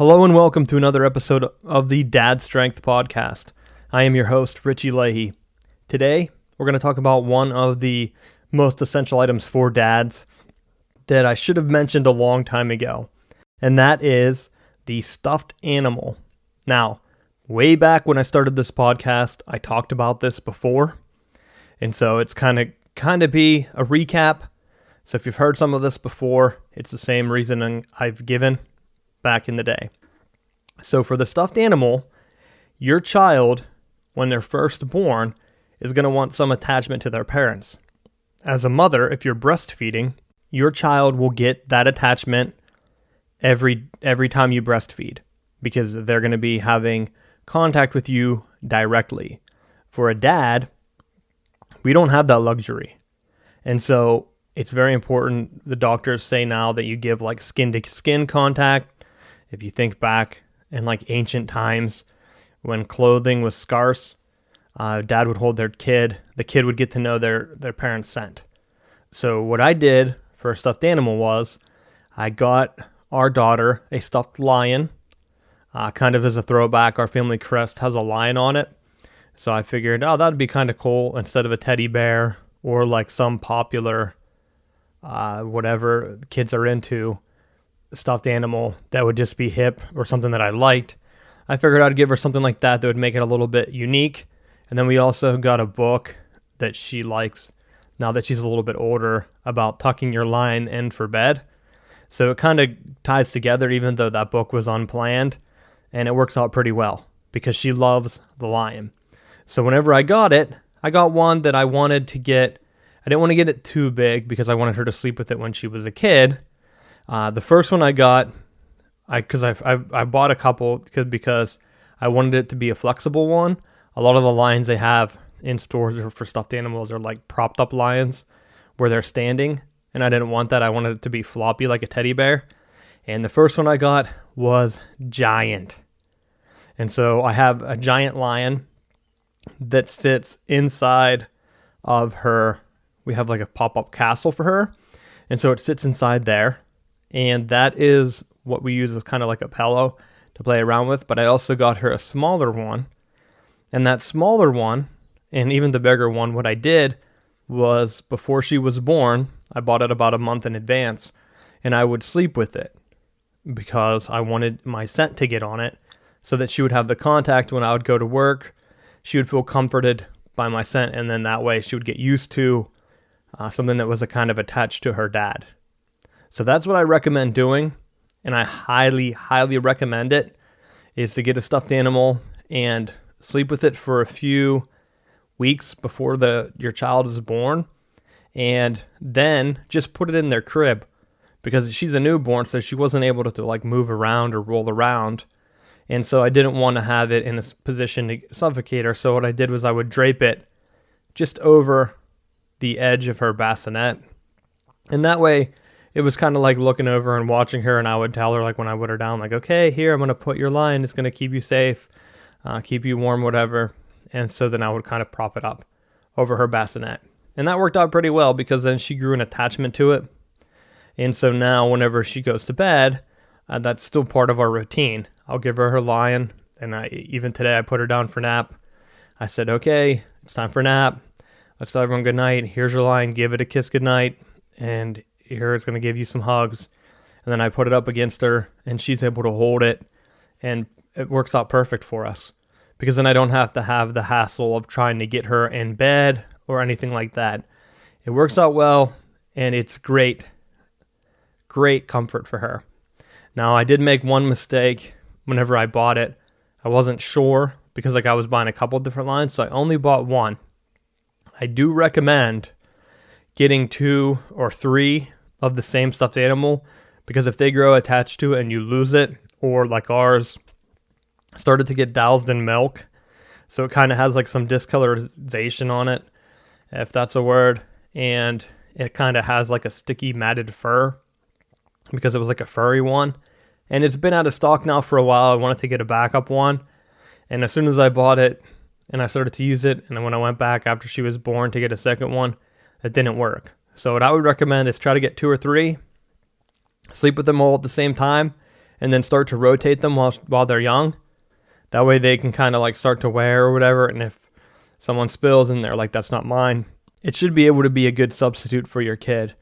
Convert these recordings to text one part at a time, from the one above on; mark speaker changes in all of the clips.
Speaker 1: Hello and welcome to another episode of the Dad Strength Podcast. I am your host, Richie Leahey. Today, we're going to talk about one of the most essential items for dads that I should have mentioned a long time ago, and that is the stuffed animal. Now, way back when I started this podcast, I talked about this before, and so it's kind of be a recap. So if you've heard some of this before, it's the same reasoning I've given back in the day. So for the stuffed animal, your child, when they're first born, is going to want some attachment to their parents. As a mother, if you're breastfeeding, your child will get that attachment every time you breastfeed because they're going to be having contact with you directly. For a dad, we don't have that luxury. And so it's very important. The doctors say now that you give like skin to skin contact. If you think back in like ancient times when clothing was scarce, dad would hold their kid. The kid would get to know their parents' scent. So what I did for a stuffed animal was I got our daughter a stuffed lion, kind of as a throwback. Our family crest has a lion on it. So I figured, that'd be kind of cool instead of a teddy bear or like some popular, whatever kids are into, stuffed animal that would just be hip or something that I liked. I figured I'd give her something like that would make it a little bit unique. And then we also got a book that she likes now that she's a little bit older about tucking your lion in for bed. So it kind of ties together even though that book was unplanned, and it works out pretty well because she loves the lion. So whenever I got it, I got one that I wanted to get. I didn't want to get it too big because I wanted her to sleep with it when she was a kid. The first one I got, because I bought a couple because I wanted it to be a flexible one. A lot of the lions they have in stores for stuffed animals are like propped up lions where they're standing, and I didn't want that. I wanted it to be floppy like a teddy bear. And the first one I got was giant. And so I have a giant lion that sits inside of her. We have like a pop-up castle for her. And so it sits inside there. And that is what we use as kind of like a pillow to play around with. But I also got her a smaller one. And that smaller one, and even the bigger one, what I did was before she was born, I bought it about a month in advance. And I would sleep with it because I wanted my scent to get on it so that she would have the contact when I would go to work. She would feel comforted by my scent. And then that way she would get used to something that was a kind of attached to her dad. So that's what I recommend doing, and I highly, highly recommend it, is to get a stuffed animal and sleep with it for a few weeks before your child is born, and then just put it in their crib, because she's a newborn, so she wasn't able to like move around or roll around, and so I didn't want to have it in a position to suffocate her, so what I did was I would drape it just over the edge of her bassinet, and that way it was kind of like looking over and watching her, and I would tell her, like when I put her down, like, okay, here, I'm going to put your lion. It's going to keep you safe, keep you warm, whatever. And so then I would kind of prop it up over her bassinet. And that worked out pretty well because then she grew an attachment to it. And so now whenever she goes to bed, that's still part of our routine. I'll give her lion, and even today I put her down for nap. I said, okay, it's time for nap. Let's tell everyone good night. Here's your lion. Give it a kiss good night. And here it's going to give you some hugs. And then I put it up against her and she's able to hold it, and it works out perfect for us because then I don't have to have the hassle of trying to get her in bed or anything like that. It works out well, and it's great comfort for her. Now I did make one mistake whenever I bought it. I wasn't sure because like I was buying a couple different lines, so I only bought one. I do recommend getting 2 or 3 of the same stuffed animal, because if they grow attached to it and you lose it, or like ours started to get doused in milk, so it kind of has like some discolorization on it, if that's a word, and it kind of has like a sticky matted fur because it was like a furry one, and it's been out of stock now for a while. I wanted to get a backup one, and as soon as I bought it and I started to use it, and then when I went back after she was born to get a second one, it didn't work. So what I would recommend is try to get 2 or 3, sleep with them all at the same time, and then start to rotate them while they're young. That way they can kind of like start to wear or whatever. And if someone spills and they're like, that's not mine, it should be able to be a good substitute for your kid,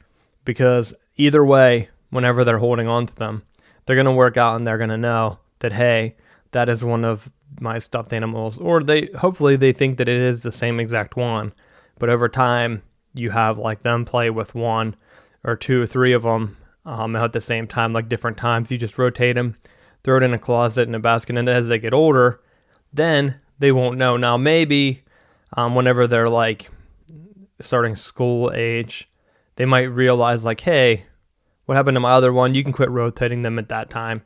Speaker 1: because either way, whenever they're holding on to them, they're going to work out and they're going to know that, hey, that is one of my stuffed animals, or hopefully they think that it is the same exact one. But over time, you have like them play with one or two or three of them at the same time, like different times. You just rotate them, throw it in a closet, in a basket, and as they get older, then they won't know. Now, maybe whenever they're like starting school age, they might realize like, hey, what happened to my other one? You can quit rotating them at that time.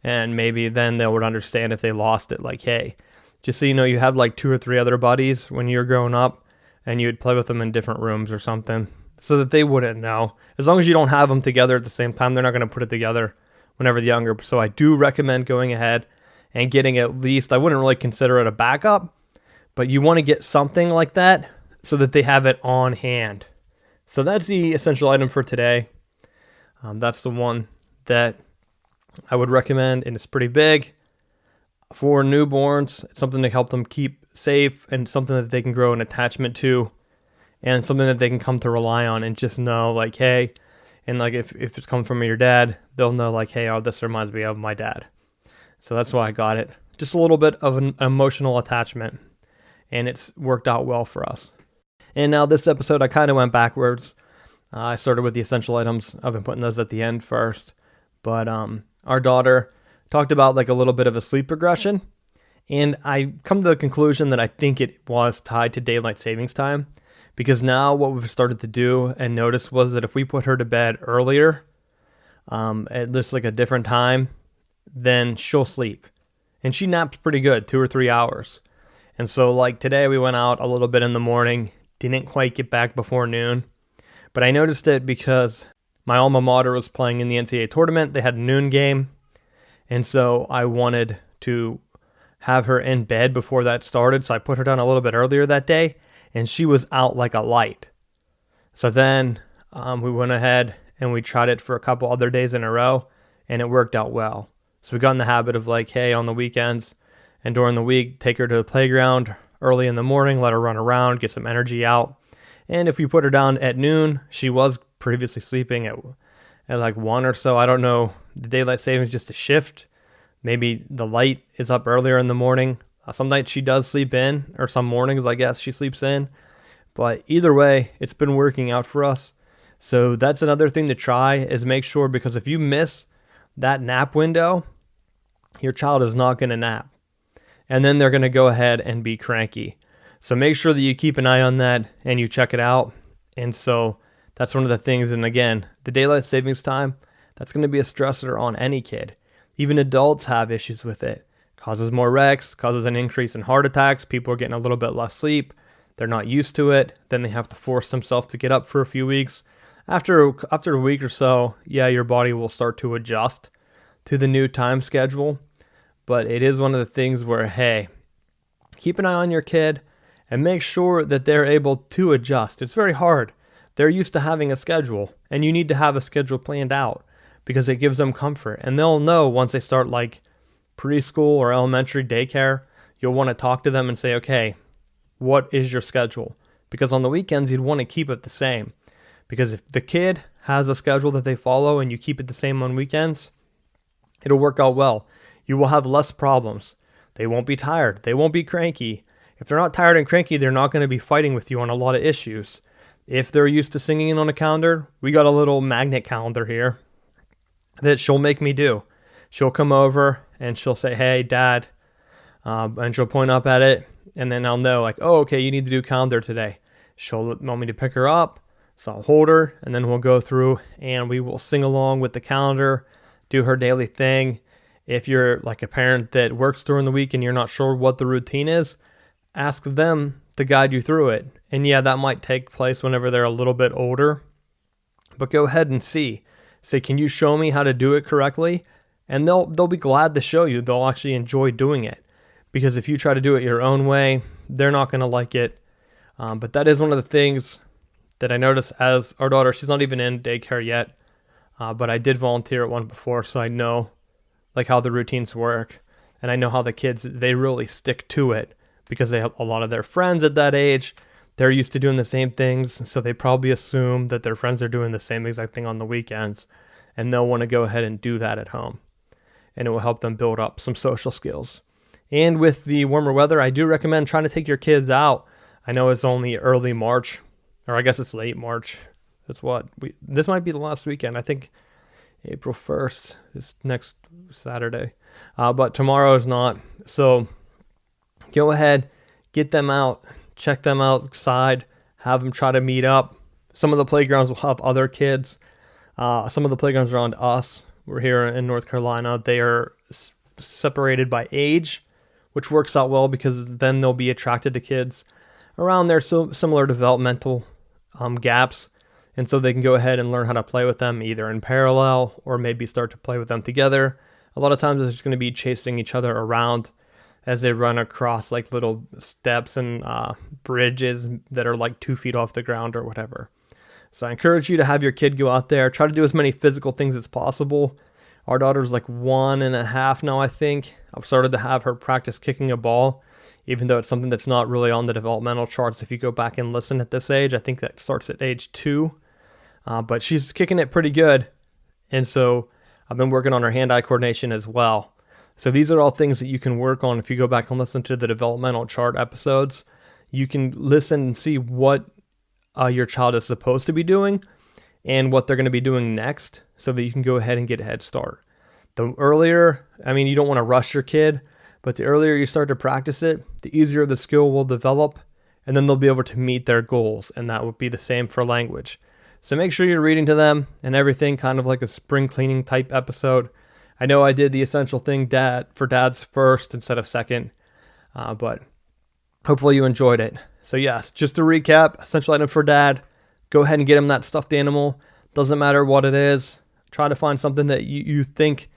Speaker 1: And maybe then they would understand if they lost it. Like, hey, just so you know, you have like 2 or 3 other buddies when you're growing up, and you would play with them in different rooms or something, so that they wouldn't know. As long as you don't have them together at the same time, they're not going to put it together whenever they're younger. So I do recommend going ahead and getting at least, I wouldn't really consider it a backup, but you want to get something like that so that they have it on hand. So that's the essential item for today. That's the one that I would recommend, and it's pretty big for newborns. It's something to help them keep safe, and something that they can grow an attachment to, and something that they can come to rely on and just know like, hey, and like if it's come from your dad, they'll know like, hey, oh, this reminds me of my dad. So that's why I got it. Just a little bit of an emotional attachment, and it's worked out well for us. And now this episode, I kind of went backwards. I started with the essential items. I've been putting those at the end first. But our daughter talked about like a little bit of a sleep regression. And I come to the conclusion that I think it was tied to daylight savings time. Because now what we've started to do and notice was that if we put her to bed earlier, at just like a different time, then she'll sleep. And she naps pretty good, 2 or 3 hours. And so like today we went out a little bit in the morning, didn't quite get back before noon. But I noticed it because my alma mater was playing in the NCAA tournament. They had a noon game. And so I wanted to have her in bed before that started. So I put her down a little bit earlier that day, and she was out like a light. So then we went ahead and we tried it for a couple other days in a row, and it worked out well. So we got in the habit of like, hey, on the weekends and during the week, take her to the playground early in the morning, let her run around, get some energy out. And if we put her down at noon, she was previously sleeping at like 1 or so. I don't know, the daylight savings just a shift. Maybe the light is up earlier in the morning. Some nights she does sleep in, or some mornings, I guess, she sleeps in. But either way, it's been working out for us. So that's another thing to try, is make sure, because if you miss that nap window, your child is not going to nap. And then they're going to go ahead and be cranky. So make sure that you keep an eye on that and you check it out. And so that's one of the things. And again, the daylight savings time, that's going to be a stressor on any kid. Even adults have issues with it. Causes more wrecks, causes an increase in heart attacks. People are getting a little bit less sleep. They're not used to it. Then they have to force themselves to get up for a few weeks. After a week or so, yeah, your body will start to adjust to the new time schedule. But it is one of the things where, hey, keep an eye on your kid and make sure that they're able to adjust. It's very hard. They're used to having a schedule, and you need to have a schedule planned out because it gives them comfort. And they'll know once they start like preschool or elementary daycare, you'll want to talk to them and say, okay, what is your schedule? Because on the weekends, you'd want to keep it the same. Because if the kid has a schedule that they follow and you keep it the same on weekends, it'll work out well. You will have less problems. They won't be tired. They won't be cranky. If they're not tired and cranky, they're not going to be fighting with you on a lot of issues. If they're used to singing in on a calendar, we got a little magnet calendar here that she'll make me do. She'll come over and she'll say, hey, Dad, and she'll point up at it, and then I'll know, like, oh, okay, you need to do calendar today. She'll want me to pick her up, so I'll hold her, and then we'll go through, and we will sing along with the calendar, do her daily thing. If you're like a parent that works during the week and you're not sure what the routine is, ask them to guide you through it. And yeah, that might take place whenever they're a little bit older, but go ahead and see. Say, can you show me how to do it correctly? And they'll be glad to show you. They'll actually enjoy doing it. Because if you try to do it your own way, they're not going to like it. But that is one of the things that I noticed as our daughter, she's not even in daycare yet, but I did volunteer at one before, so I know like how the routines work. And I know how the kids, they really stick to it because they have a lot of their friends at that age. They're used to doing the same things, so they probably assume that their friends are doing the same exact thing on the weekends, and they'll want to go ahead and do that at home. And it will help them build up some social skills. And with the warmer weather, I do recommend trying to take your kids out. I know it's only early March, or I guess it's late March. This might be the last weekend. I think April 1st is next Saturday, but tomorrow is not. So go ahead, get them out, check them outside, have them try to meet up. Some of the playgrounds will have other kids. Some of the playgrounds around us, we're here in North Carolina, they are separated by age, which works out well because then they'll be attracted to kids around their similar developmental gaps. And so they can go ahead and learn how to play with them either in parallel or maybe start to play with them together. A lot of times it's just going to be chasing each other around as they run across like little steps and bridges that are like 2 feet off the ground or whatever. So I encourage you to have your kid go out there, try to do as many physical things as possible. Our daughter's like 1.5 now, I think. I've started to have her practice kicking a ball, even though it's something that's not really on the developmental charts. If you go back and listen at this age, I think that starts at age 2. But she's kicking it pretty good. And so I've been working on her hand-eye coordination as well. So these are all things that you can work on. If you go back and listen to the developmental chart episodes, you can listen and see what your child is supposed to be doing and what they're going to be doing next so that you can go ahead and get a head start. The earlier, you don't want to rush your kid, but the earlier you start to practice it, the easier the skill will develop, and then they'll be able to meet their goals, and that would be the same for language. So make sure you're reading to them and everything, kind of like a spring cleaning type episode. I know I did the essential thing for dads first instead of second, but hopefully you enjoyed it. So yes, just to recap, essential item for dad, go ahead and get him that stuffed animal. Doesn't matter what it is. Try to find something that you think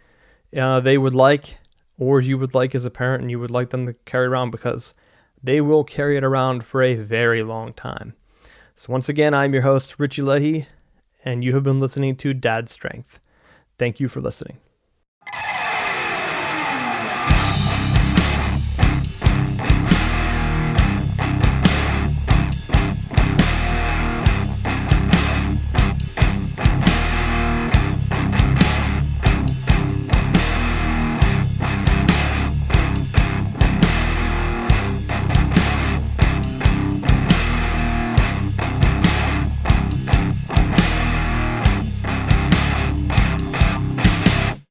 Speaker 1: they would like or you would like as a parent and you would like them to carry around, because they will carry it around for a very long time. So once again, I'm your host, Richie Leahey, and you have been listening to Dad Strength. Thank you for listening.